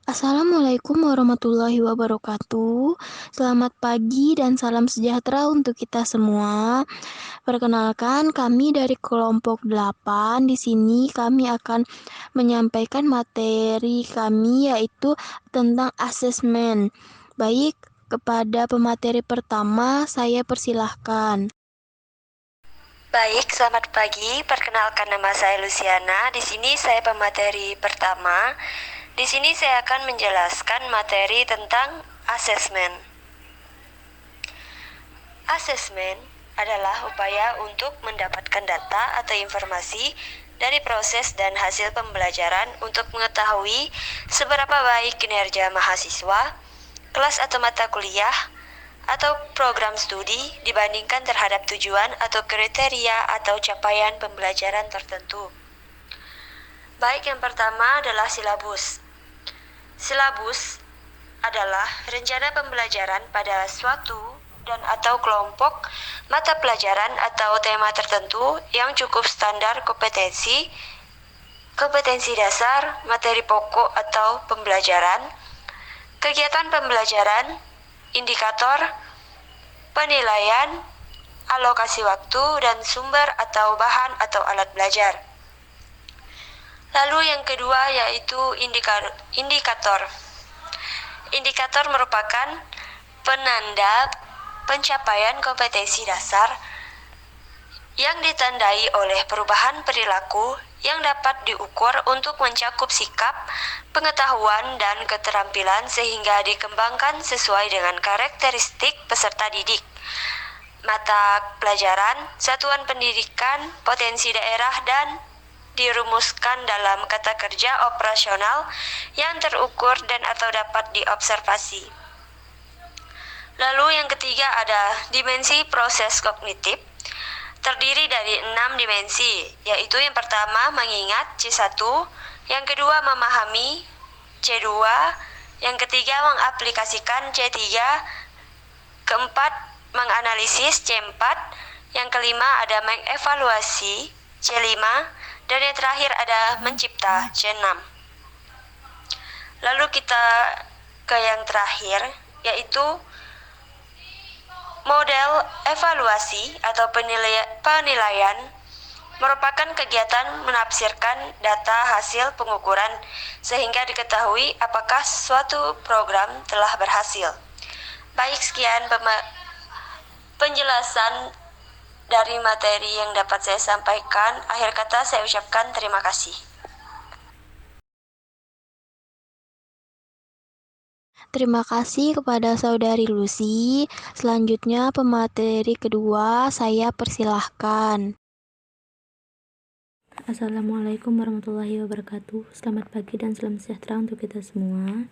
Assalamualaikum warahmatullahi wabarakatuh. Selamat pagi dan salam sejahtera untuk kita semua. Perkenalkan, kami dari kelompok 8. Di sini kami akan menyampaikan materi kami yaitu tentang asesmen. Baik, kepada pemateri pertama saya persilahkan. Baik, selamat pagi. Perkenalkan nama saya Luciana. Di sini saya pemateri pertama. Di sini saya akan menjelaskan materi tentang asesmen. Asesmen adalah upaya untuk mendapatkan data atau informasi dari proses dan hasil pembelajaran untuk mengetahui seberapa baik kinerja mahasiswa, kelas atau mata kuliah, atau program studi dibandingkan terhadap tujuan atau kriteria atau capaian pembelajaran tertentu. Baik, yang pertama adalah silabus. Silabus adalah rencana pembelajaran pada suatu dan atau kelompok mata pelajaran atau tema tertentu yang cukup standar kompetensi dasar, materi pokok atau pembelajaran, kegiatan pembelajaran, indikator, penilaian, alokasi waktu, dan sumber atau bahan atau alat belajar. Lalu yang kedua yaitu indikator. Indikator merupakan penanda pencapaian kompetensi dasar yang ditandai oleh perubahan perilaku yang dapat diukur untuk mencakup sikap, pengetahuan, dan keterampilan sehingga dikembangkan sesuai dengan karakteristik peserta didik, mata pelajaran, satuan pendidikan, potensi daerah, dan dirumuskan dalam kata kerja operasional yang terukur dan atau dapat diobservasi. Lalu yang ketiga ada dimensi proses kognitif. Terdiri dari 6 dimensi, yaitu yang pertama mengingat C1, yang kedua memahami C2, yang ketiga mengaplikasikan C3, keempat menganalisis C4, yang kelima ada mengevaluasi C5, dan yang terakhir ada mencipta C6. Lalu kita ke yang terakhir, yaitu model evaluasi atau penilaian merupakan kegiatan menafsirkan data hasil pengukuran sehingga diketahui apakah suatu program telah berhasil. Baik, sekian penjelasan dari materi yang dapat saya sampaikan. Akhir kata saya ucapkan terima kasih. Terima kasih kepada Saudari Lucy. Selanjutnya pemateri kedua saya persilahkan. Assalamualaikum warahmatullahi wabarakatuh. Selamat pagi dan salam sejahtera untuk kita semua.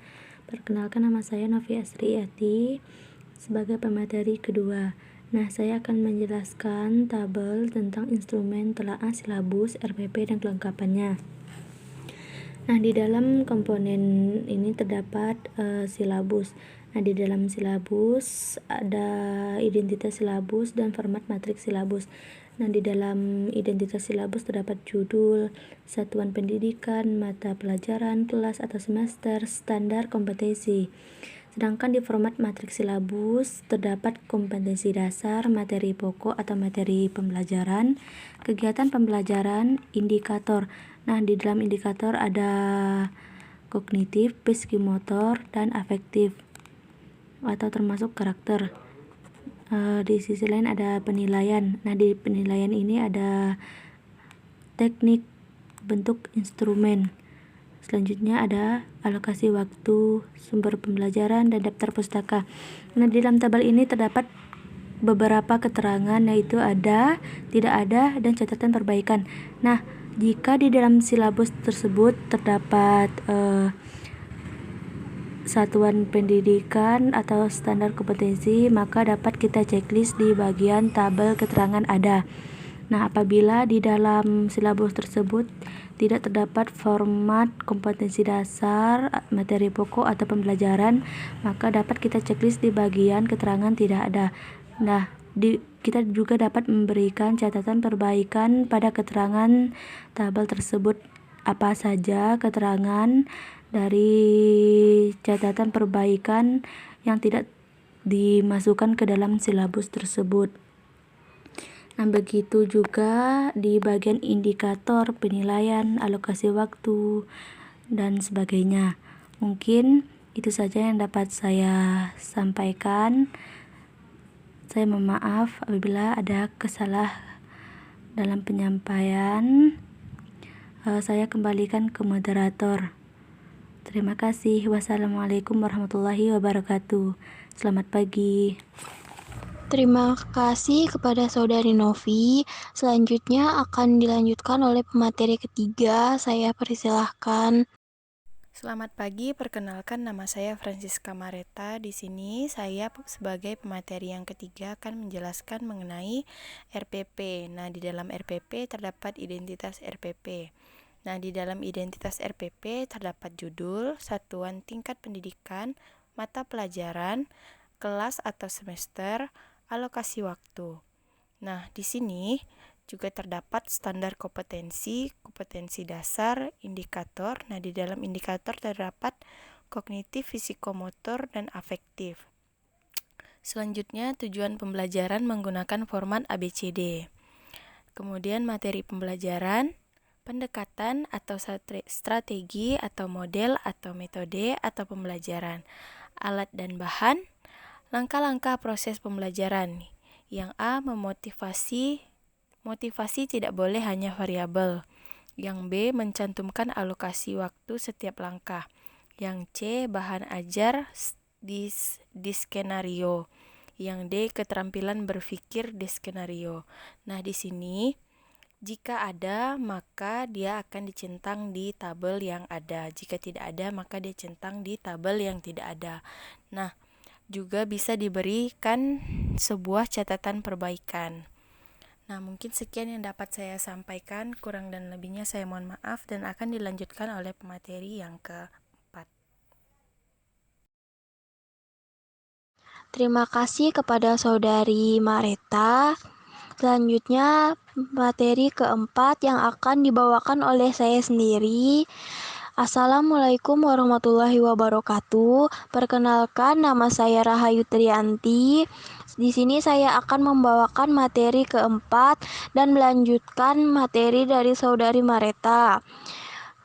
Perkenalkan, nama saya Novi Asriyati sebagai pemateri kedua. Nah, saya akan menjelaskan tabel tentang instrumen telaah silabus, RPP, dan kelengkapannya. Nah, di dalam komponen ini terdapat silabus. Nah, di dalam silabus ada identitas silabus dan format matriks silabus. Nah, di dalam identitas silabus terdapat judul, satuan pendidikan, mata pelajaran, kelas atau semester, standar kompetensi. Sedangkan di format matriks silabus terdapat kompetensi dasar, materi pokok atau materi pembelajaran, kegiatan pembelajaran, indikator. Nah, di dalam indikator ada kognitif, psikomotor, dan afektif atau termasuk karakter. Di sisi lain ada penilaian. Nah, di penilaian ini ada teknik, bentuk instrumen. Selanjutnya ada alokasi waktu, sumber pembelajaran, dan daftar pustaka. Nah, di dalam tabel ini terdapat beberapa keterangan, yaitu ada, tidak ada, dan catatan perbaikan. Nah, jika di dalam silabus tersebut terdapat satuan pendidikan atau standar kompetensi, maka dapat kita checklist di bagian tabel keterangan ada. Nah, apabila di dalam silabus tersebut tidak terdapat format kompetensi dasar, materi pokok atau pembelajaran, maka dapat kita checklist di bagian keterangan tidak ada. Nah, kita juga dapat memberikan catatan perbaikan pada keterangan tabel tersebut. Apa saja keterangan dari sebagai catatan perbaikan yang tidak dimasukkan ke dalam silabus tersebut. Nah, begitu juga di bagian indikator penilaian, alokasi waktu, dan sebagainya. Mungkin itu saja yang dapat saya sampaikan. Saya mohon maaf apabila ada kesalah dalam penyampaian. Saya kembalikan ke moderator. Terima kasih. Wassalamualaikum warahmatullahi wabarakatuh. Selamat pagi. Terima kasih kepada Saudari Novi. Selanjutnya akan dilanjutkan oleh pemateri ketiga. Saya persilahkan. Selamat pagi, perkenalkan nama saya Francisca Mareta. Di sini saya sebagai pemateri yang ketiga akan menjelaskan mengenai RPP. Nah, di dalam RPP terdapat identitas RPP. Nah, di dalam identitas RPP terdapat judul, satuan tingkat pendidikan, mata pelajaran, kelas atau semester, alokasi waktu. Nah, di sini juga terdapat standar kompetensi, kompetensi dasar, indikator. Nah, di dalam indikator terdapat kognitif, fisikomotor, dan afektif. Selanjutnya, tujuan pembelajaran menggunakan format ABCD. Kemudian materi pembelajaran, pendekatan atau strategi atau model atau metode atau pembelajaran, alat dan bahan, langkah-langkah proses pembelajaran. Yang A, motivasi tidak boleh hanya variabel. Yang B, mencantumkan alokasi waktu setiap langkah. Yang C, bahan ajar di skenario. Yang D, keterampilan berpikir di skenario. Nah, di sini jika ada, maka dia akan dicentang di tabel yang ada. Jika tidak ada, maka dia centang di tabel yang tidak ada. Nah, juga bisa diberikan sebuah catatan perbaikan. Nah, mungkin sekian yang dapat saya sampaikan. Kurang dan lebihnya saya mohon maaf dan akan dilanjutkan oleh pemateri yang keempat. Terima kasih kepada Saudari Mareta. Selanjutnya materi keempat yang akan dibawakan oleh saya sendiri. Assalamualaikum warahmatullahi wabarakatuh. Perkenalkan, nama saya Rahayu Trianti. Di sini saya akan membawakan materi keempat dan melanjutkan materi dari Saudari Mareta.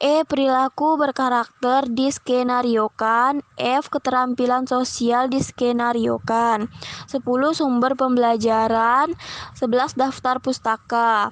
E. Perilaku berkarakter diskenariokan. F. Keterampilan sosial diskenariokan. 10. Sumber pembelajaran. 11. Daftar pustaka.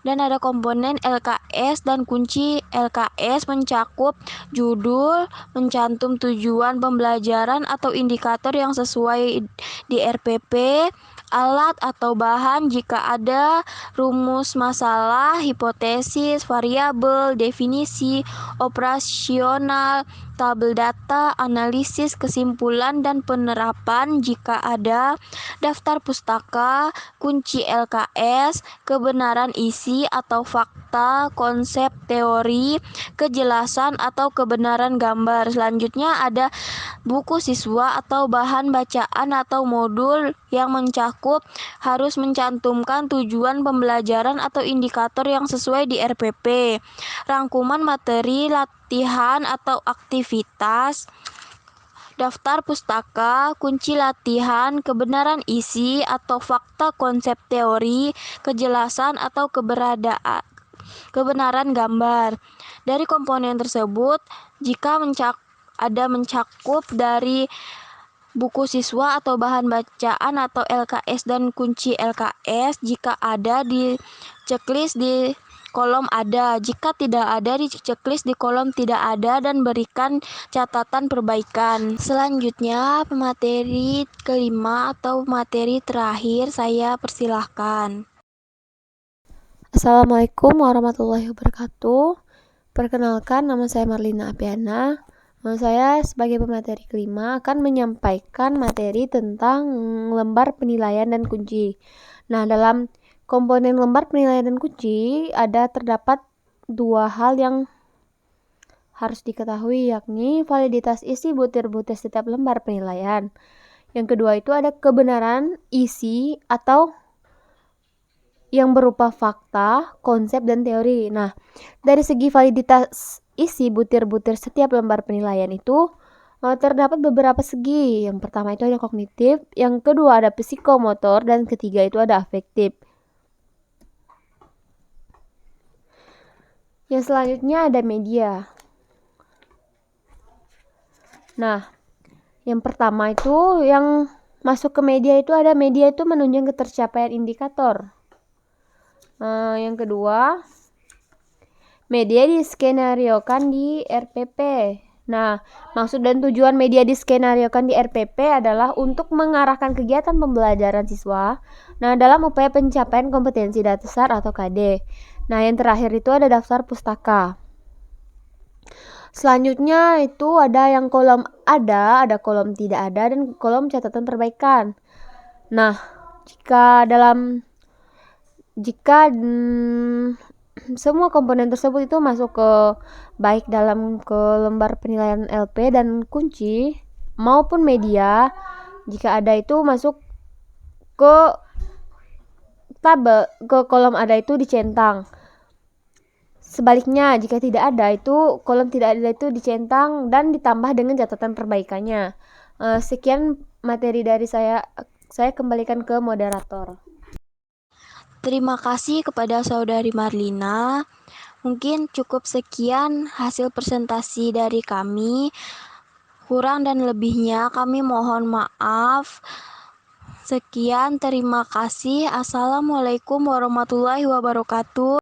Dan ada komponen LKS dan kunci LKS mencakup judul, mencantum tujuan pembelajaran atau indikator yang sesuai di RPP, alat atau bahan jika ada, rumus masalah, hipotesis, variabel, definisi, operasional, tabel data, analisis, kesimpulan, dan penerapan jika ada, daftar pustaka, kunci LKS, kebenaran isi atau fakta, konsep teori, kejelasan atau kebenaran gambar. Selanjutnya ada buku siswa atau bahan bacaan atau modul yang mencakup harus mencantumkan tujuan pembelajaran atau indikator yang sesuai di RPP, rangkuman materi latihan atau aktivitas, daftar pustaka, kunci latihan, kebenaran isi atau fakta, konsep teori, kejelasan atau kebenaran gambar. Dari komponen tersebut, jika mencakup dari buku siswa atau bahan bacaan atau LKS dan kunci LKS, jika ada di checklist di kolom ada, jika tidak ada di checklist di kolom tidak ada, dan berikan catatan perbaikan. Selanjutnya pemateri kelima atau materi terakhir, saya persilahkan. Assalamualaikum warahmatullahi wabarakatuh. Perkenalkan, nama saya Marlina Apiana. Saya sebagai pemateri kelima akan menyampaikan materi tentang lembar penilaian dan kunci. Nah, dalam komponen lembar penilaian dan kunci terdapat dua hal yang harus diketahui, yakni validitas isi butir-butir setiap lembar penilaian. Yang kedua itu ada kebenaran isi atau yang berupa fakta, konsep, dan teori. Nah, dari segi validitas isi butir-butir setiap lembar penilaian itu terdapat beberapa segi. Yang pertama itu ada kognitif, yang kedua ada psikomotor, dan ketiga itu ada afektif. Yang selanjutnya ada media. Nah, yang pertama itu yang masuk ke media itu ada media itu menunjang ketercapaian indikator. Yang kedua, media diskenariokan di RPP. Nah, maksud dan tujuan media diskenariokan di RPP adalah untuk mengarahkan kegiatan pembelajaran siswa dalam upaya pencapaian kompetensi dasar atau KD. Nah, yang terakhir itu ada daftar pustaka. Selanjutnya itu ada yang kolom ada kolom tidak ada, dan kolom catatan perbaikan. Nah, jika semua komponen tersebut itu masuk ke baik dalam ke lembar penilaian LP dan kunci maupun media, jika ada itu masuk ke tabel, ke kolom ada itu dicentang. Sebaliknya, jika tidak ada itu kolom tidak ada itu dicentang dan ditambah dengan catatan perbaikannya. Sekian materi dari saya kembalikan ke moderator. Terima kasih kepada Saudari Marlina. Mungkin cukup sekian hasil presentasi dari kami. Kurang dan lebihnya kami mohon maaf. Sekian, terima kasih. Assalamualaikum warahmatullahi wabarakatuh.